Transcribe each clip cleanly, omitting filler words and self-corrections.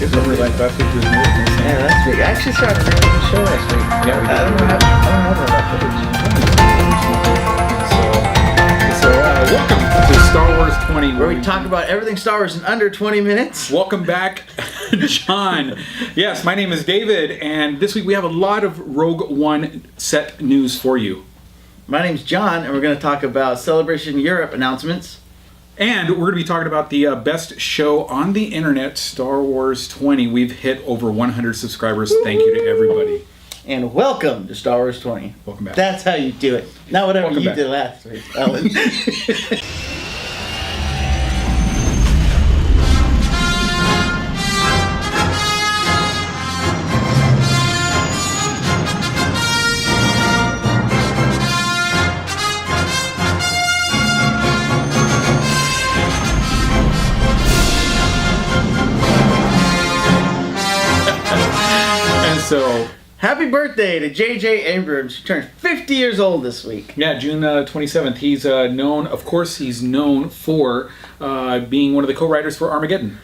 Remember like last week was Yeah, last week. I actually started a really good show last week. Yeah, we did. I don't have all that footage. So welcome to Star Wars 20. Where we talk about everything Star Wars in under 20 minutes. Welcome back, John. Yes, my name is David, and this week we have a lot of Rogue One set news for you. My name's John, and we're going to talk about Celebration Europe announcements. And we're going to be talking about the best show on the internet, Star Wars 20. We've hit over 100 subscribers. Thank you to everybody. And welcome to Star Wars 20. Welcome back. That's how you do it. Not whatever Welcome you back. did last week, Ellen. And so, Happy birthday to J.J. Abrams, who turned 50 years old this week. yeah, June 27th. He's known, of course, he's known for being one of the co-writers for Armageddon.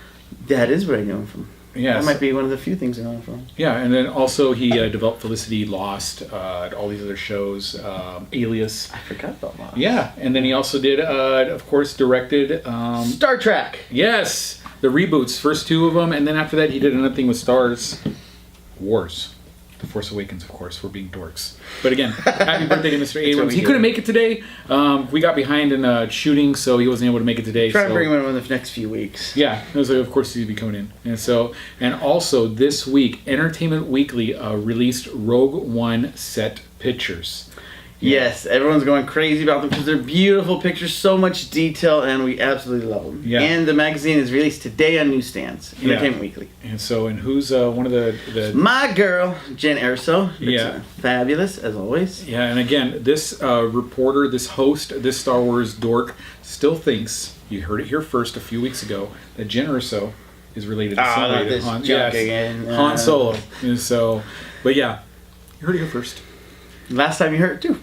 That is what I know him from. Yes. That might be one of the few things I know him from. Yeah, and then also he developed Felicity, Lost, all these other shows, Alias. I forgot about that. Yeah, and then he also did, of course, directed. Star Trek. Yes, the reboots, first two of them, and then after that he did another thing with Stars Wars. The Force Awakens, of course, we're being dorks. But again, happy birthday to Mr. Abrams. He couldn't make it today. We got behind in shooting, so he wasn't able to make it today. Try to bring him in the next few weeks. Yeah, it was like, of course he'd be coming in. And so, and also this week, Entertainment Weekly released Rogue One set pictures. Yes, everyone's going crazy about them because they're beautiful pictures, so much detail, and we absolutely love them. Yeah. And the magazine is released today on newsstands, Entertainment Weekly. And so, and who's one of the My girl, Jen Erso. Looks, Yeah. Fabulous, as always. yeah, and again, this reporter, this host, this Star Wars dork still thinks, you heard it here first a few weeks ago, that Jen Erso is related to somebody. this Han, junk yes, again. Han Solo. And so, but yeah, you heard it here first. Last time you heard it, too.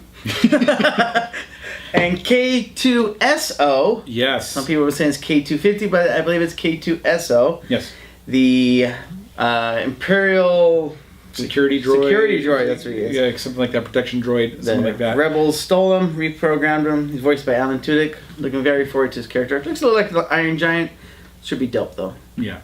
And K2SO. Yes. Some people were saying it's K250, but I believe it's K2SO. Yes. The Imperial Security droid. Security droid, that's what he is. Yeah, something like that. Protection droid, something like that. Rebels stole him, reprogrammed him. He's voiced by Alan Tudyk. Looking very forward to his character. Looks a little like the Iron Giant. Should be dope though. Yeah.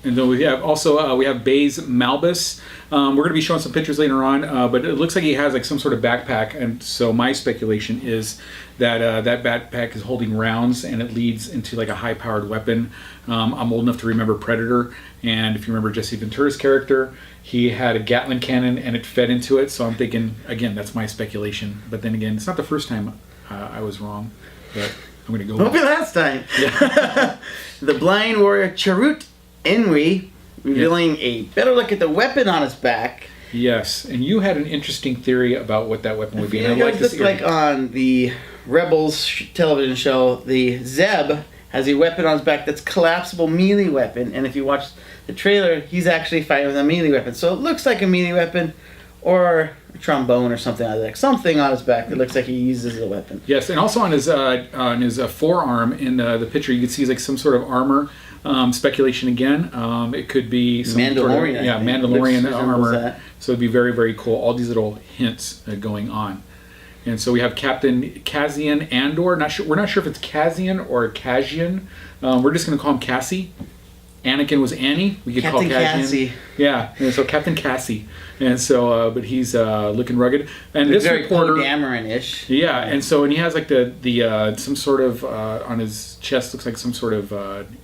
And then we have also we have Baze Malbus. We're going to be showing some pictures later on, but it looks like he has like some sort of backpack, and so my speculation is that that backpack is holding rounds, and it leads into like a high-powered weapon. I'm old enough to remember Predator, and if you remember Jesse Ventura's character, he had a Gatling cannon, and it fed into it. So I'm thinking, again, that's my speculation. But then again, it's not the first time I was wrong, but I'm going to go. Won't be last time. Yeah. The blind warrior Charut Enwi, revealing a better look at the weapon on his back. Yes, and you had an interesting theory about what that weapon would be. And It I'd like to looks see like on the Rebels television show, the Zeb has a weapon on his back that's collapsible melee weapon, and if you watch the trailer, he's actually fighting with a melee weapon. So it looks like a melee weapon, or a trombone or something like that. Something on his back that looks like he uses as a weapon. Yes, and also on his forearm in the picture, you can see like some sort of armor. Speculation again. It could be some Mandalorian. Sort of, yeah, Mandalorian Looks armor. that. So it'd be very, very cool. All these little hints going on. And so we have Captain Cassian Andor. We're not sure if it's Cassian or Cassian. We're just going to call him Cassie. Anakin was Annie. We could Captain call Cassian. Cassie. Yeah, and so Captain Cassie. And so, but he's looking rugged. And this very reporter, yeah, Dameron-ish. and so and he has like the some sort of on his chest looks like some sort of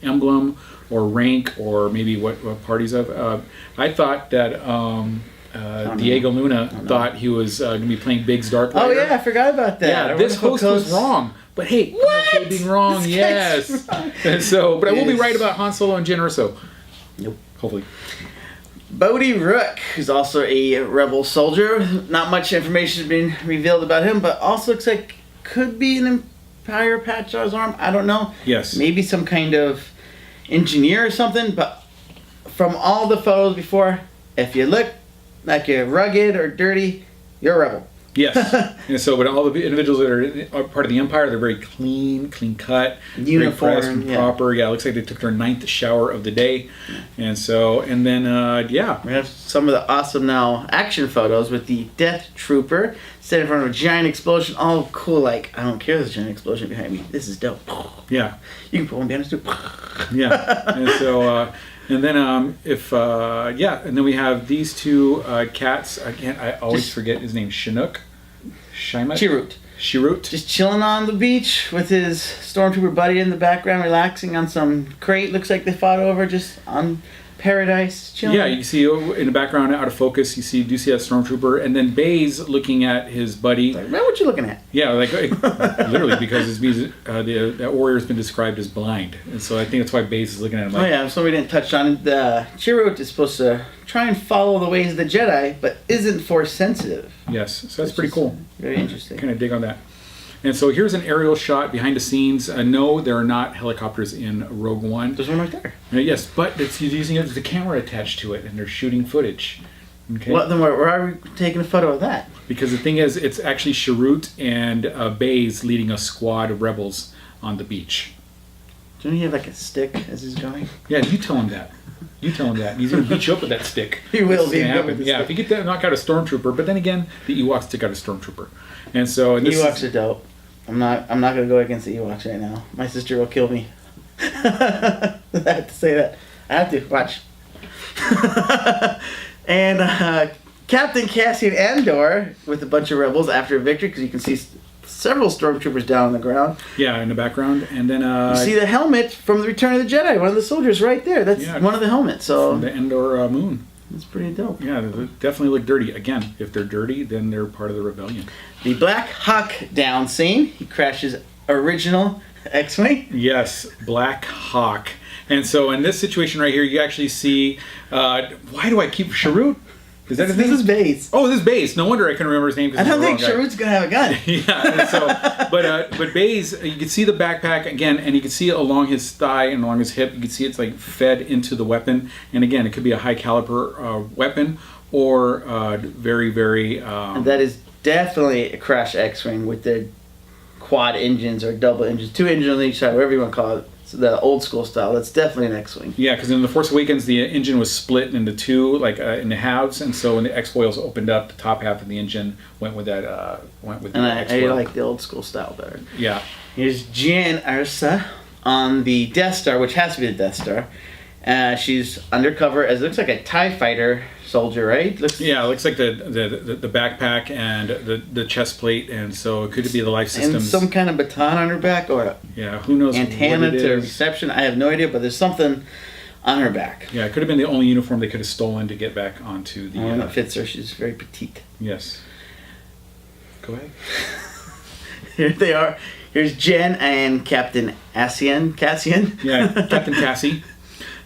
emblem or rank or maybe what party's of. I thought that Diego Luna thought he was going to be playing Biggs Dark Rider. Oh yeah, I forgot about that. Yeah, this host was wwrong. But hey, What? I'm being wrong, This yes. guy's wrong. And so, but I will be Yes. right about Han Solo and Jen Erso. Nope. Hopefully. Bodhi Rook, who's also a rebel soldier. Not much information has been revealed about him, but also looks like could be an Empire patch on his arm. I don't know. Yes. Maybe some kind of engineer or something, but from all the photos before, if you look like you're rugged or dirty, you're a rebel. Yes. And so, but all the individuals that are part of the Empire, they're very clean cut, uniform, very crisp and proper. Yeah, it looks like they took their 9th shower of the day. And so, and then, yeah. We have some of the awesome now action photos with the Death Trooper standing in front of a giant explosion. All cool, like, I don't care there's a giant explosion behind me. This is dope. Yeah. You can put one behind us too. Yeah. And so, and then and then we have these two cats. Again, I always forget his name. Chinook? Chirrut. Just chilling on the beach with his stormtrooper buddy in the background, relaxing on some crate. Looks like they fought over just on paradise, chilling. Yeah, you see in the background, out of focus, you do see that stormtrooper, and then Baze looking at his buddy. Like, man, what you looking at? Yeah, like literally, because that warrior's been described as blind, and so I think that's why Baze is looking at him. Like, oh yeah, so we didn't touch on it. Chirrut is supposed to try and follow the ways of the Jedi, but isn't force sensitive. Yes, so that's pretty cool. Very interesting. Kind of dig on that. And so here's an aerial shot behind the scenes. No, there are not helicopters in Rogue One. There's one right there. Yes, but it's using the camera attached to it, and they're shooting footage. Okay. Well, then where are we taking a photo of that? Because the thing is, it's actually Chirrut and Baze leading a squad of rebels on the beach. Doesn't he have like a stick as he's going? Yeah, you tell him that. He's going to beat you up with that stick. He will be. Yeah, if you get that, knock out a stormtrooper. But then again, the Ewoks took out a stormtrooper. And so... And Ewoks are dope. I'm not going to go against the Ewoks right now. My sister will kill me. I have to say that. I have to. Watch. And Captain Cassian Andor with a bunch of rebels after a victory, because you can see several stormtroopers down on the ground. Yeah, in the background. And then... you see the helmet from the Return of the Jedi. One of the soldiers right there. That's one of the helmets. So from the Endor moon. That's pretty dope. Yeah, they definitely look dirty. Again, if they're dirty, then they're part of the rebellion. The Black Hawk down scene. He crashes original X-Wing. Yes, Black Hawk. And so in this situation right here, you actually see... why do I keep Chirrut? Is that his name? This is Baze. Oh, this is Baze. No wonder I couldn't remember his name. I don't think Chirrut's going to have a gun. Yeah, and so, but Baze, you can see the backpack again, and you can see it along his thigh and along his hip. You can see it's like fed into the weapon. And again, it could be a high caliber weapon or very, very... and that is definitely a crash X-Wing with the quad engines or double engines. 2 engines on each side, whatever you want to call it. So the old school style. That's definitely an X-Wing. Yeah, because in The Force Awakens, the engine was split into 2, like in the halves, and so when the X-foils opened up, the top half of the engine went with that. And I like the old school style better. Yeah. Here's Jan Ersa on the Death Star, which has to be the Death Star. She's undercover as it looks like a TIE fighter soldier, right? It looks like the backpack and the chest plate, and so it could be the life systems. And some kind of baton on her back, or who knows? Antenna what it to is. reception. I have no idea, but there's something on her back. Yeah, it could have been the only uniform they could have stolen to get back onto the. That fits her. She's very petite. Yes. Go ahead. Here they are. Here's Jen and Captain Cassian. Yeah, Captain Cassie.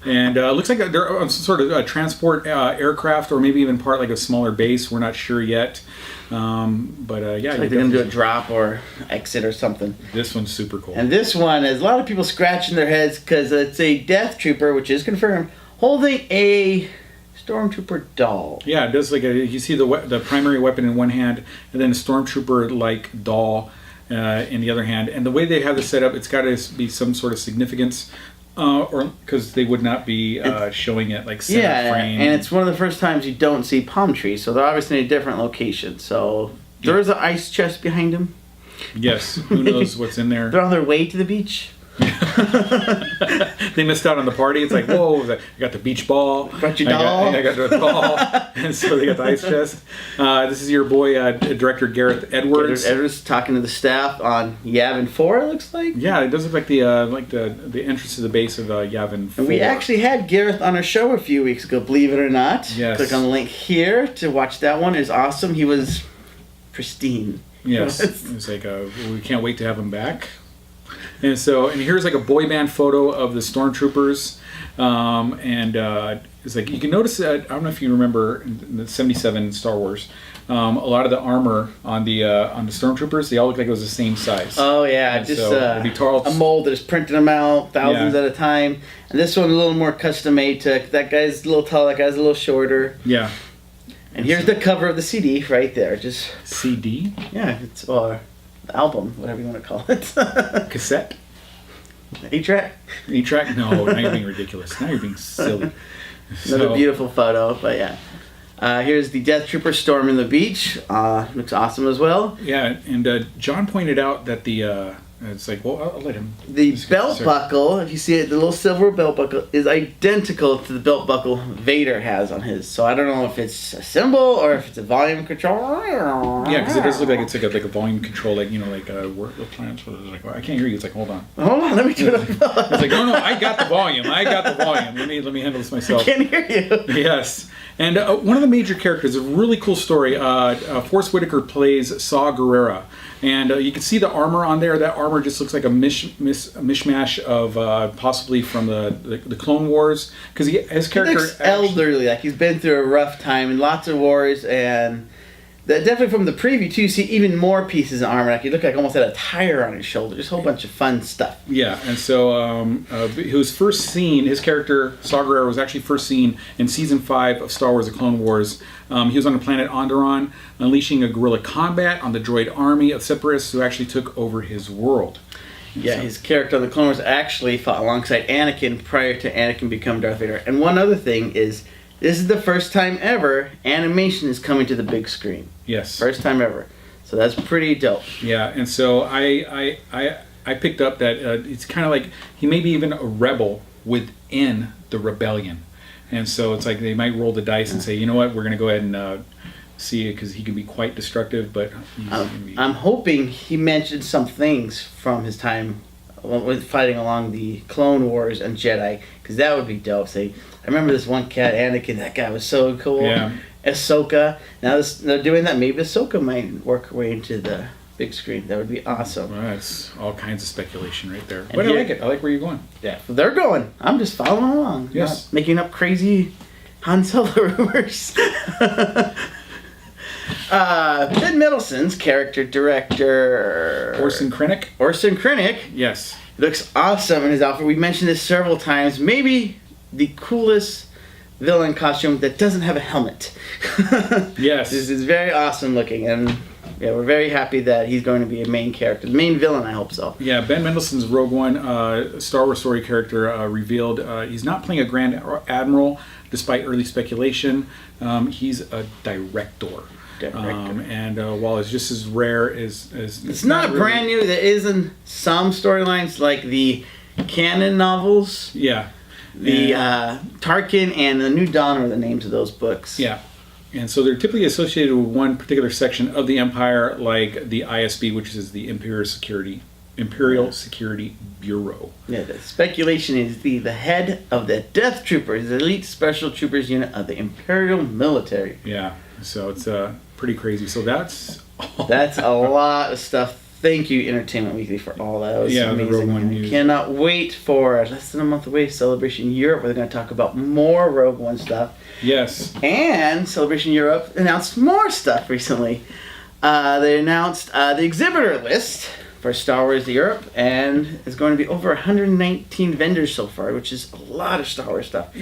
And looks like they're on some sort of a transport aircraft, or maybe even part like a smaller base. We're not sure yet. Yeah. Like they're going to do a drop or exit or something. This one's super cool. And this one has a lot of people scratching their heads because it's a Death Trooper, which is confirmed, holding a Stormtrooper doll. Yeah, it does. You see the primary weapon in one hand, and then a Stormtrooper-like doll in the other hand. And the way they have this set up, it's got to be some sort of significance. Or because they would not be showing it like center frame. And it's one of the first times you don't see palm trees, so they're obviously in a different location. So there is an ice chest behind them. Yes, who knows what's in there? They're on their way to the beach. They missed out on the party. It's like, whoa, I got the beach ball. Got your doll. I got the ball. And so they got the ice chest. This is your boy, director Gareth Edwards. Edwards talking to the staff on Yavin 4, it looks like. Yeah, it does look like the entrance to the base of Yavin 4. And we actually had Gareth on our show a few weeks ago, believe it or not. Yes. Click on the link here to watch that one. It's awesome. He was pristine. Yes. It was like, we can't wait to have him back. And here's like a boy band photo of the stormtroopers, it's like you can notice that. I don't know if you remember in the '77 Star Wars, a lot of the armor on the stormtroopers, they all look like it was the same size. Oh yeah, and just so a mold that is printing them out thousands at a time, and this one a little more custom made to that guy's a little tall, that guy's a little shorter. Yeah. And here's the cover of the CD right there. Just CD? yeah, it's the album, whatever you want to call it. Cassette? 8-track. 8-track? No, now you're being ridiculous. Now you're being silly. Another beautiful photo, but yeah. Here's the Death Trooper storming the beach. Looks awesome as well. Yeah, and John pointed out that the it's like, well, I'll let him. The belt buckle, if you see it, the little silver belt buckle is identical to the belt buckle Vader has on his. So I don't know if it's a symbol or if it's a volume control. Yeah, because it does look like it's like a volume control, like the plants. Like, well, I can't hear you. It's like, hold on. Hold on, let me turn it up. It's like, no, I got the volume. Let me handle this myself. I can't hear you. Yes. And one of the major characters, a really cool story, Forrest Whitaker plays Saw Gerrera. And you can see the armor on there. That armor just looks like a mishmash of possibly from the Clone Wars. Because his character... He looks elderly, like he's been through a rough time and lots of wars. And definitely from the preview, too, you see even more pieces of armor. Like he looked like almost had a tire on his shoulder. Just a whole bunch of fun stuff. Yeah, and so he was first seen, his character, Saw Gerrera, was actually first seen in Season 5 of Star Wars The Clone Wars. He was on the planet Onderon, unleashing a guerrilla combat on the droid army of separatists who actually took over his world. Yeah, his character on the Clone Wars actually fought alongside Anakin prior to Anakin becoming Darth Vader. And one other thing is, this is the first time ever animation is coming to the big screen. Yes. First time ever. So that's pretty dope. Yeah, and so I picked up that it's kind of like he may be even a rebel within the rebellion. And so it's like they might roll the dice and say, you know what, we're going to go ahead and see it because he can be quite destructive, but I'm hoping he mentioned some things from his time with fighting along the Clone Wars and Jedi, because that would be dope. Say, I remember this one cat, Anakin, that guy was so cool. Yeah. Ahsoka. Now they're doing that. Maybe Ahsoka might work her way into the big screen. That would be awesome. Well, that's all kinds of speculation right there. And But I like it. I like where you're going. Yeah, they're going. I'm just following along. Yes. Not making up crazy Han Solo rumors. Ben Mendelsohn's character director Orson Krennic? Orson Krennic Yes. looks awesome in his outfit. We've mentioned this several times. Maybe the coolest villain costume that doesn't have a helmet. Yes. This is very awesome looking, and yeah, we're very happy that he's going to be a main character. The main villain, I hope so. Yeah, Ben Mendelsohn's Rogue One Star Wars story character revealed he's not playing a Grand Admiral, despite early speculation. He's a director. And while it's just as rare as it's not really brand new. There isn't some storylines like the canon novels. Yeah. The Tarkin and the New Dawn are the names of those books. Yeah. And so they're typically associated with one particular section of the Empire, like the ISB, which is the Imperial Security Bureau. Yeah, the speculation is the head of the Death Troopers, the elite special troopers unit of the Imperial military. Yeah, so it's pretty crazy. So that's a lot of stuff. Thank you, Entertainment Weekly, for all that. That was amazing. The Rogue One news. I cannot wait for less than a month away, Celebration Europe. We're going to talk about more Rogue One stuff. Yes. And Celebration Europe announced more stuff recently. They announced the exhibitor list for Star Wars Europe, and it's going to be over 119 vendors so far, which is a lot of Star Wars stuff.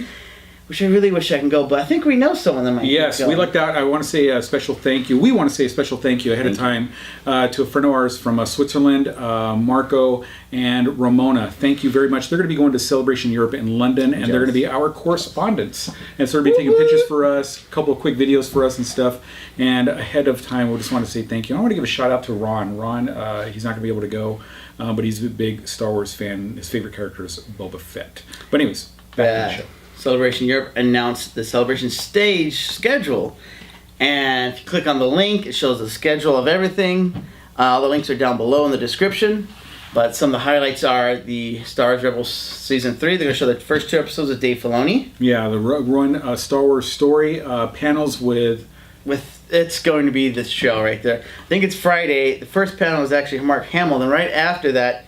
Which I really wish I can go, but I think we know some of them. Yes, we lucked out. I want to say a special thank you. We want to say a special thank you ahead of time to a friend of ours from Switzerland, Marco and Ramona. Thank you very much. They're going to be going to Celebration Europe in London, and they're going to be our correspondents. And so they're going to be taking pictures for us, a couple of quick videos for us and stuff. And ahead of time, we just want to say thank you. I want to give a shout out to Ron. Ron, he's not going to be able to go, but he's a big Star Wars fan. His favorite character is Boba Fett. But anyways, back to the show. Celebration Europe announced the Celebration stage schedule, and if you click on the link, it shows the schedule of everything. All the links are down below in the description, but some of the highlights are the Star Wars Rebels Season 3. They're going to show the first 2 episodes of Dave Filoni. Yeah, the Rogue One Star Wars story panels with... It's going to be this show right there. I think it's Friday. The first panel is actually Mark Hamill, and right after that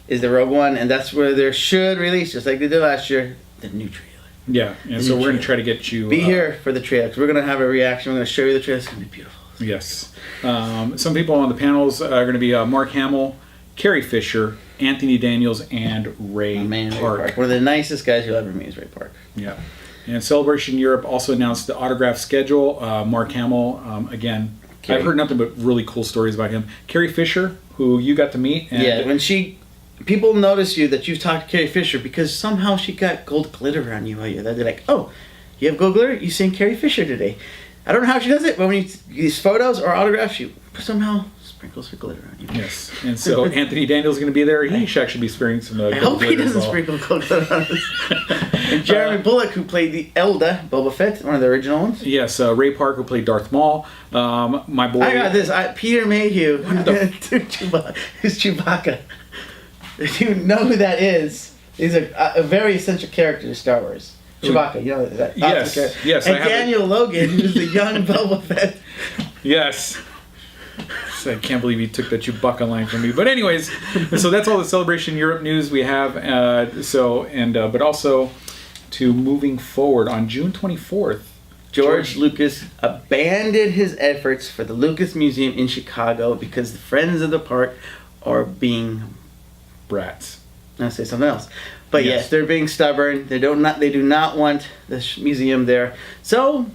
is the Rogue One, and that's where they should release, just like they did last year, the new trailer. Yeah, and so we're going to try to get you... Be here for the trailer, because we're going to have a reaction. We're going to show you the trailer. It's going to be beautiful. Yes. Some people on the panels are going to be Mark Hamill, Carrie Fisher, Anthony Daniels and Ray Park. One of the nicest guys you'll ever meet is Ray Park. Yeah. And Celebration Europe also announced the autograph schedule. Mark Hamill, again, I've heard nothing but really cool stories about him. Carrie Fisher, who you got to meet. And when people notice you that you've talked to Carrie Fisher because somehow she got gold glitter on you while you're there. They're like, oh, you have gold glitter? You seen Carrie Fisher today. I don't know how she does it, but when you these photos or autographs, she somehow sprinkles her glitter on you. Yes, and so Anthony Daniels is going to be there. He should actually be spraying some I hope he doesn't sprinkle gold glitter on us. And Jeremy Bullock, who played the Elda, Boba Fett, one of the original ones. Yes, Ray Park, who played Darth Maul. My boy... I got this. Peter Mayhew, who's Chewbacca. If you know who that is, he's a very essential character to Star Wars. Chewbacca, you know that. Yes. And Daniel Logan, who's the young Boba Fett. Yes. I can't believe you took the Chewbacca line from me. But anyways, so that's all the Celebration Europe news we have. But also to moving forward on June 24th, George Lucas abandoned his efforts for the Lucas Museum in Chicago because the Friends of the Park are being brats. I'll say something else. But yes, they're being stubborn. They do not want the museum there. So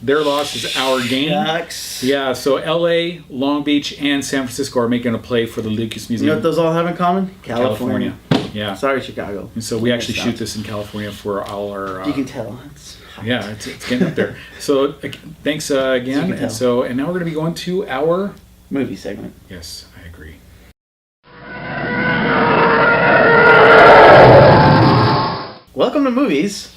their loss is our gain. Shucks. Yeah, so LA, Long Beach, and San Francisco are making a play for the Lucas Museum. You know what those all have in common? California. Yeah. Sorry, Chicago. And so we actually shoot this in California for all our... you can tell. It's hot. Yeah, it's getting up there. So thanks again. And now we're going to be going to our... movie segment. Yes, I agree. Welcome to movies.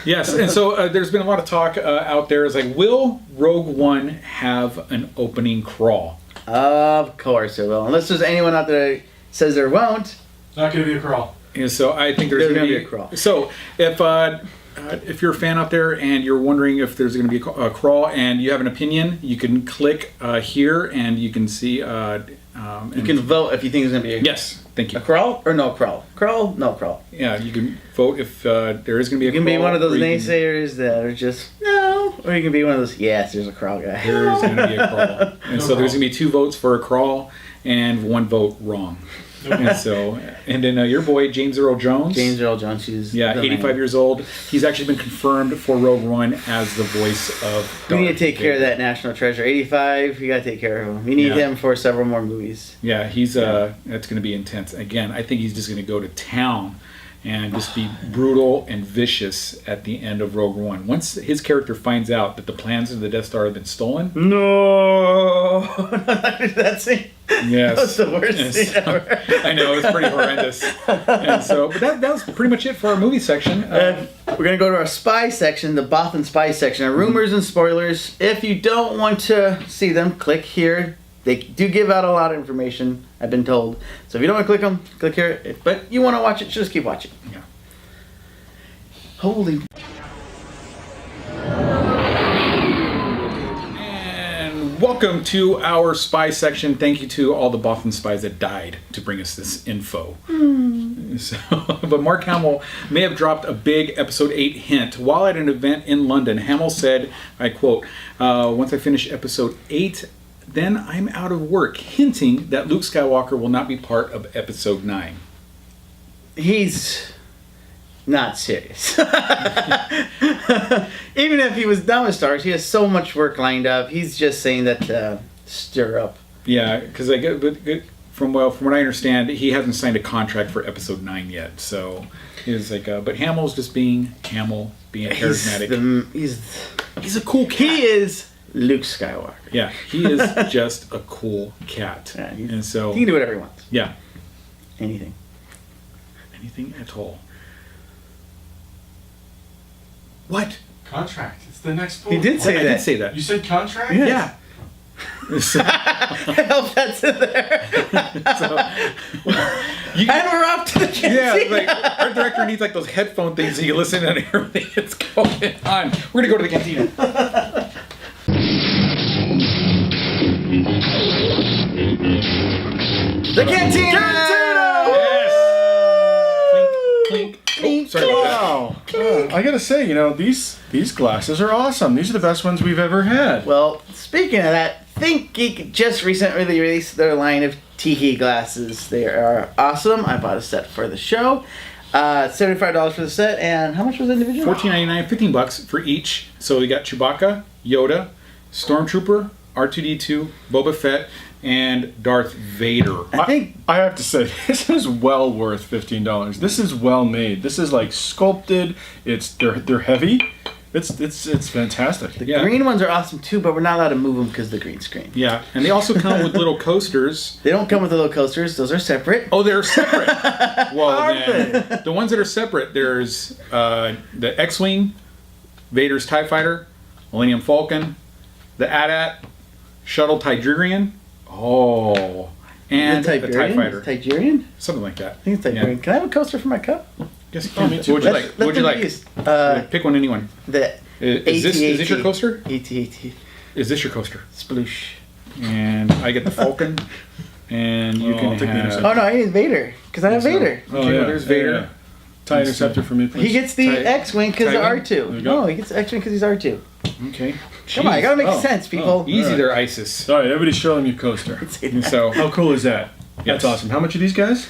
Yes, and so there's been a lot of talk out there. It's like, will Rogue One have an opening crawl? Of course it will. Unless there's anyone out there that says there won't. Not going to be a crawl. And so I think there's going to be a crawl. So if you're a fan out there and you're wondering if there's going to be a crawl and you have an opinion, you can click here and you can see... you can vote if you think there's going to be thank you. A crawl or no crawl? Crawl, no crawl. Yeah, you can vote if there is going to be a crawl. You can be one of those naysayers that are just, no. Or you can be one of those, yes, there's a crawl guy. There is going to be a crawl. And so there's going to be 2 votes for a crawl and 1 vote wrong. And then your boy James Earl Jones. James Earl Jones, he's 85 years old. He's actually been confirmed for Rogue One as the voice of We need to take care of that national treasure. 85, you got to take care of him. We need him for several more movies. Yeah, he's that's going to be intense. Again, I think he's just going to go to town and just be brutal and vicious at the end of Rogue One. Once his character finds out that the plans of the Death Star have been stolen. No! That scene. Yes. That was the worst scene ever. I know, it was pretty horrendous. And so, but that was pretty much it for our movie section. We're going to go to our spy section, the Bothan spy section. Our rumors and spoilers. If you don't want to see them, click here. They do give out a lot of information, I've been told. So if you don't want to click them, click here. But you want to watch it, just keep watching. Yeah. Holy... Welcome to our spy section. Thank you to all the Bothan spies that died to bring us this info. So, but Mark Hamill may have dropped a big Episode 8 hint. While at an event in London, Hamill said, I quote, once I finish Episode 8, then I'm out of work, hinting that Luke Skywalker will not be part of Episode 9. He's not serious. Even if he was done with Star Wars, he has so much work lined up. He's just saying that to stir up. Yeah, because from what I understand, he hasn't signed a contract for Episode 9 yet. So he's like, but Hamill's just being Hamill, being charismatic. He's a cool cat. He is Luke Skywalker. Yeah, he is just a cool cat. Yeah, and so he can do whatever he wants. Yeah, anything at all. What? Contract. It's the next bullet. He did say that. I did say that. You said contract? Yes. Yeah. I hope that's in there. And we're off to the cantina. Yeah, like our director needs like those headphone things so you listen to everything that's going on. We're gonna go to the cantina. The cantina! Yes. Clink, clink. Oh, sorry about that. I gotta say, these glasses are awesome. These are the best ones we've ever had. Well, speaking of that, ThinkGeek just recently released their line of Tiki glasses. They are awesome. I bought a set for the show. $75 for the set, and how much was the individual? $14.99, $15 for each. So we got Chewbacca, Yoda, Stormtrooper, R2D2, Boba Fett, and Darth Vader. I think I have to say, this is well worth $15. This is well made. This is like sculpted. They're heavy. It's fantastic. the green ones are awesome too, but we're not allowed to move them because of the green screen. Yeah, and they also come with little coasters. They don't come with the little coasters; those are separate. Oh, they're separate. Well, then, the ones that are separate, there's the X-Wing, Vader's TIE Fighter, Millennium Falcon, the AT-AT, Shuttle Tigerian, and the TIE Fighter. Tigerian? Something like that. I think it's Tigerian. Yeah. Can I have a coaster for my cup? Yes, you can. me too. What would you like? What would you like? Pick one, anyone. The Is this your coaster? AT-AT. Is this your coaster? Sploosh. And I get the Falcon, and you I'll can take the have... Interceptor. Oh no, I need Vader because I have Vader. Okay, well, there's Vader. TIE Interceptor for me, please. He gets the Tie- X-wing because of tie-wing? R2. There you go. No, he gets the X-wing because he's R2. Okay. Come on, I gotta make Oh. sense, people. Easy Alright. there, ISIS. All right, everybody's showing you coaster. And so, How cool is that? That's Yes. awesome. How much are these guys?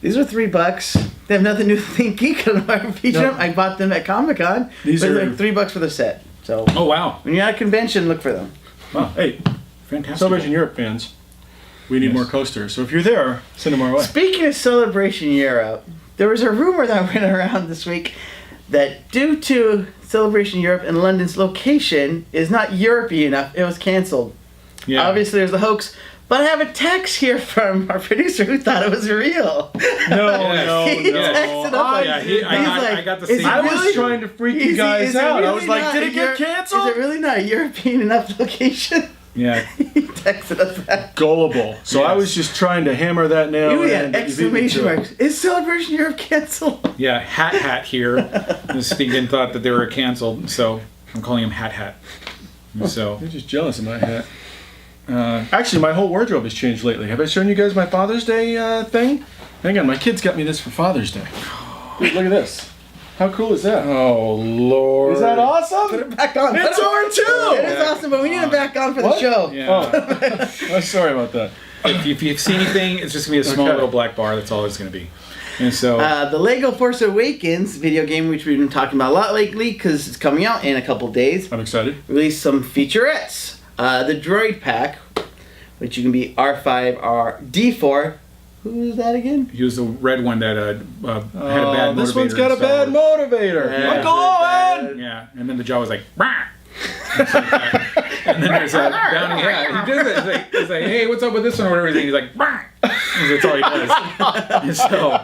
These are $3. They have nothing to do with Think Geek. I don't know why I feature No. them. I bought them at Comic-Con. These These are- are like $3 for the set. So oh wow, when you're at a convention, look for them. Wow. Hey, fantastic. Celebration Europe fans, we need Yes. more coasters. So if you're there, send them our way. Speaking of Celebration Europe, there was a rumor that went around this week that due to Celebration Europe and London's location is not European enough, it was canceled. Yeah. Obviously, there's a hoax. But I have a text here from our producer who thought it was real. No, He no. texted up like, yeah, he's I got the "Is same- it I was really- trying to freak you is it- guys is it out. I really was like, not did a it get canceled? Is it really not a European enough location? Yeah. He texted us that. Gullible. So I Yes. was just trying to hammer that nail Ooh, in. yeah, but you beat me exclamation to it. marks. Is Celebration Europe canceled? Yeah, Hat here. This stinking thought that they were canceled, so I'm calling him Hat. And so, You're just jealous of my hat. Actually, my whole wardrobe has changed lately. Have I shown you guys my Father's Day thing? Hang on, my kids got me this for Father's Day. Dude, look at this. How cool is that? oh Lord. Is that awesome? Put it back on. It's R2! It is awesome, but we need it back on for the What? show. Yeah. Oh, sorry about that. If you see anything, it's just gonna be a small Okay. little black bar. That's all it's gonna be. And so, The Lego Force Awakens video game, which we've been talking about a lot lately because it's coming out in a couple days, I'm excited. released some featurettes. The Droid Pack, which you can be R5 or D4. Who is that again? he was the red one that had a bad motivator. This one's got in a Star bad Wars. motivator. Yeah. Uncle Owen! Yeah, and then the jaw was like, "Rah!" And then there's a bounty. Yeah, he does it. He's like, hey, what's up with this one or whatever. He's like, "Rah!" That's all he does. And so,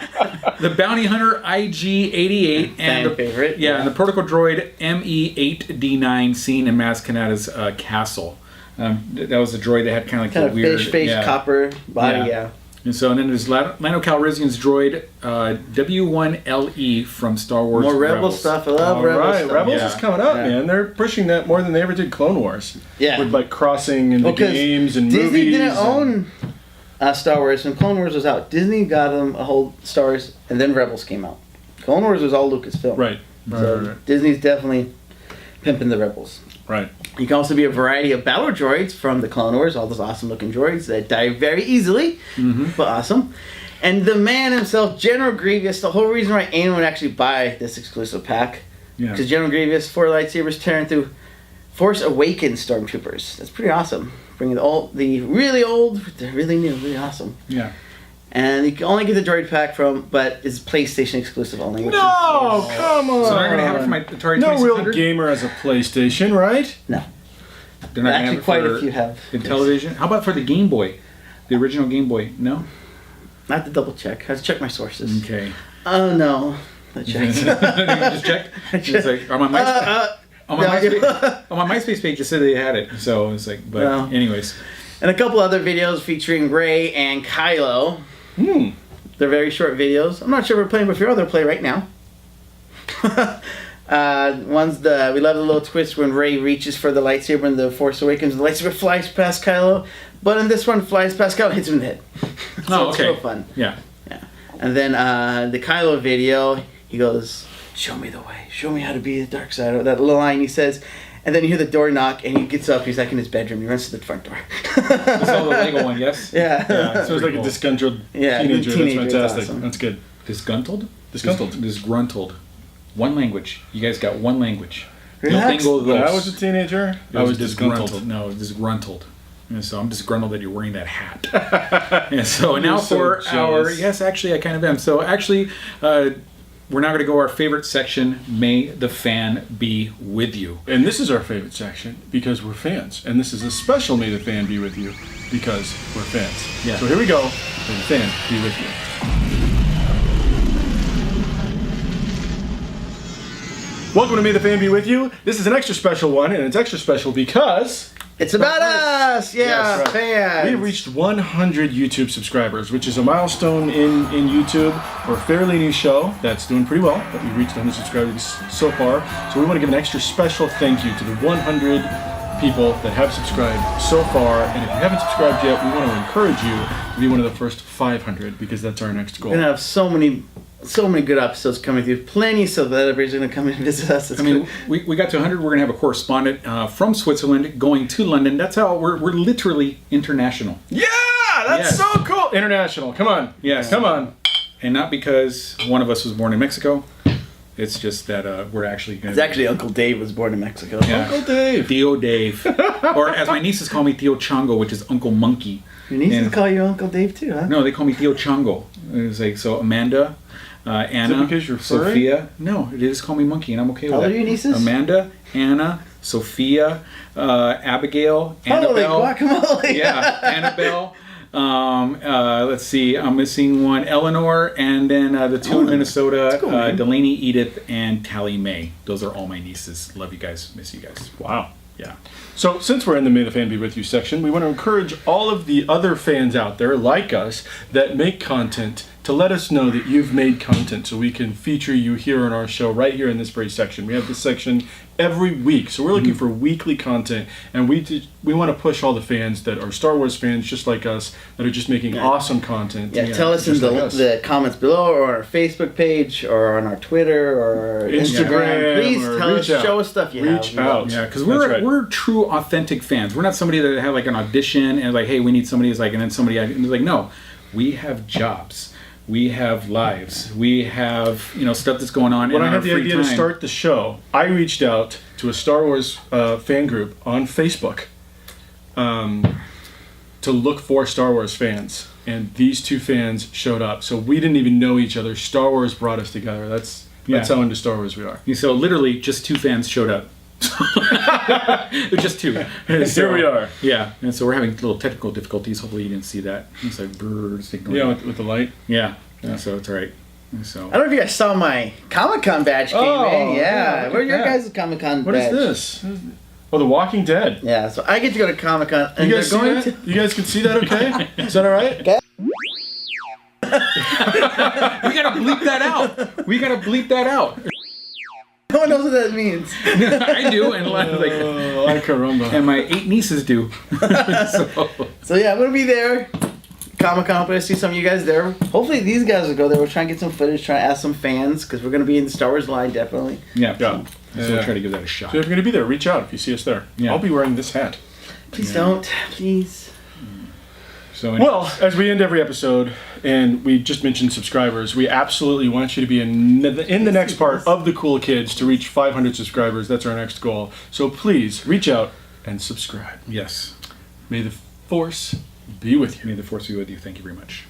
the bounty hunter IG-88 and Fan the favorite. Yeah, and the protocol droid ME-8D9 seen in Maz Kanata's castle. That was a droid that had kind of like Kind a of weird fish face, yeah. copper body, Yeah. yeah. And so, and then there's Lando Calrissian's droid W1LE from Star Wars. More Rebel Rebels. stuff. I love All Rebel right, stuff. Rebels Yeah. is coming up, Yeah. man. They're pushing that more than they ever did Clone Wars. Yeah. With like crossing in the Well, 'cause games and Disney movies. didn't and- own Star Wars when Clone Wars was out. Disney got them a whole Star Wars, and then Rebels came out. Clone Wars was all Lucasfilm. Right. So Right. Disney's definitely pimping the Rebels. Right. You can also be a variety of battle droids from the Clone Wars, all those awesome looking droids that die very easily, but awesome. And the man himself, General Grievous, the whole reason why anyone would actually buy this exclusive pack, Yeah. because General Grievous, 4 lightsabers tearing through Force Awakens stormtroopers. That's pretty awesome. Bringing the really old, with the really new, really awesome. Yeah. And you can only get the droid pack from, but it's PlayStation exclusive only. Which No, come on. So they're going to have it for my Atari No real 2600? gamer has a PlayStation, right? is, no. They're not gonna Actually, have it quite for a few have. the television. How about for the Game Boy? The original Game Boy? No? I have to double check. I have to check my sources. Okay. Oh no. I checked. You just checked? It's like, on my MySpace, on my MySpace page, it said they had it. So it's like, but No. anyways. And a couple other videos featuring Rey and Kylo. They're very short videos. I'm not sure if we're playing with your other play right now. We love the little twist when Rey reaches for the lightsaber in The Force Awakens. The lightsaber flies past Kylo, but in this one, flies past Kylo and hits him in the head. So it's real fun. Yeah. And then the Kylo video, he goes, "Show me the way. Show me how to be the dark side." Or that little line he says. And then you hear the door knock, and he gets up. He's like in his bedroom. He runs to the front door. This is all the Lego one, yes? Yeah. Yeah, so it's like a disgruntled teenager. teenager, That's that's fantastic. awesome. That's good. Disgruntled? Disgruntled. Disgruntled. One language. You guys got one language. Relax. Don't When I those. was a teenager, I was disgruntled. No, disgruntled. And so I'm disgruntled that you're wearing that hat. And so now so for our jealous. yes, actually I kind of am. So actually, we're now going to go our favorite section. May the fan be with you. And this is our favorite section because we're fans. And this is a special May the Fan Be With You because we're fans. Yeah. So here we go. May the Fan Be With You. Welcome to May the Fan Be With You. This is an extra special one, and it's extra special because It's about us! Yeah, Yes, right. fans! we reached 100 YouTube subscribers, which is a milestone in YouTube. We're a fairly new show that's doing pretty well, but we reached 100 subscribers so far. So we want to give an extra special thank you to the 100 people that have subscribed so far. And if you haven't subscribed yet, we want to encourage you to be one of the first 500 because that's our next goal. We're gonna have so many good episodes coming through. Plenty of celebrities are gonna come and visit us. It's I mean, we got to 100. We're going to have a correspondent from Switzerland going to London. That's how we're literally international. Yeah, that's Yes. so cool. International, come on. Yes. Come on. And not because one of us was born in Mexico. It's just that we're actually going It's actually Uncle Dave was born in Mexico. Yeah. Uncle Dave. Theo Dave. Or as my nieces call me, Theo Chongo, which is Uncle Monkey. Your nieces And- call you Uncle Dave too, huh? No, they call me Theo Chongo. It's like, so Amanda, Anna, because you're furry? Sophia. No, they just call me Monkey, and I'm okay How with old that. are your nieces? Amanda, Anna, Sophia, Abigail, Holy Annabelle. guacamole! Yeah, Annabelle. Let's see, I'm missing one. Eleanor, and then the two in Minnesota, cool, man. Delaney, Edith, and Tally Mae. Those are all my nieces. Love you guys. Miss you guys. Wow. Yeah. So, since we're in the May the Fan Be With You section, we want to encourage all of the other fans out there, like us, that make content, to let us know that you've made content so we can feature you here on our show, right here in this very section. We have this section every week, so we're looking for weekly content, and we want to push all the fans that are Star Wars fans, just like us, that are just making awesome content. Yeah, tell us in just like us. the comments below, or on our Facebook page, or on our Twitter, or our Instagram, Please or tell us, reach out. show us stuff you Reach have. out. Yeah, because That's right. we're true, authentic fans. We're not somebody that had like an audition and like, hey, we need somebody who's like, and then somebody and it's like, no, we have jobs, we have lives, we have stuff that's going on. When in I our had the free idea time. to start the show, I reached out to a Star Wars fan group on Facebook to look for Star Wars fans, and these two fans showed up. So we didn't even know each other. Star Wars brought us together. That's how into Star Wars we are. So literally, just two fans showed up. Just two. Here we are. Yeah, and so we're having little technical difficulties. Hopefully, you didn't see that. It's like birds. Yeah, with the light. Yeah. So it's all right. So I don't know if you guys saw my Comic-Con badge came Oh, in. yeah, Yeah, look where are at your that. guys' Comic-Con What badge? is this? Oh, The Walking Dead. Yeah, so I get to go to Comic-Con, and You guys see they're going that? You guys can see that okay? Is that all right? we gotta bleep that out. We gotta bleep that out. No one knows what that means. I do, and like, Oh, ay caramba. and my 8 nieces do. So yeah, I'm gonna be there. Comic-Con, hopefully I see some of you guys there. Hopefully these guys will go there. We'll try and get some footage, try and ask some fans, because we're gonna be in the Star Wars line, definitely. Yeah. Yeah. So we'll try to give that a shot. So if you're going to be there, reach out if you see us there. Yeah. I'll be wearing this hat. Please don't. Please. So Well, as we end every episode, and we just mentioned subscribers, we absolutely want you to be in the next part of the Cool Kids to reach 500 subscribers. That's our next goal. So please reach out and subscribe. yes. May the Force be with you. May the force be with you. Thank you very much.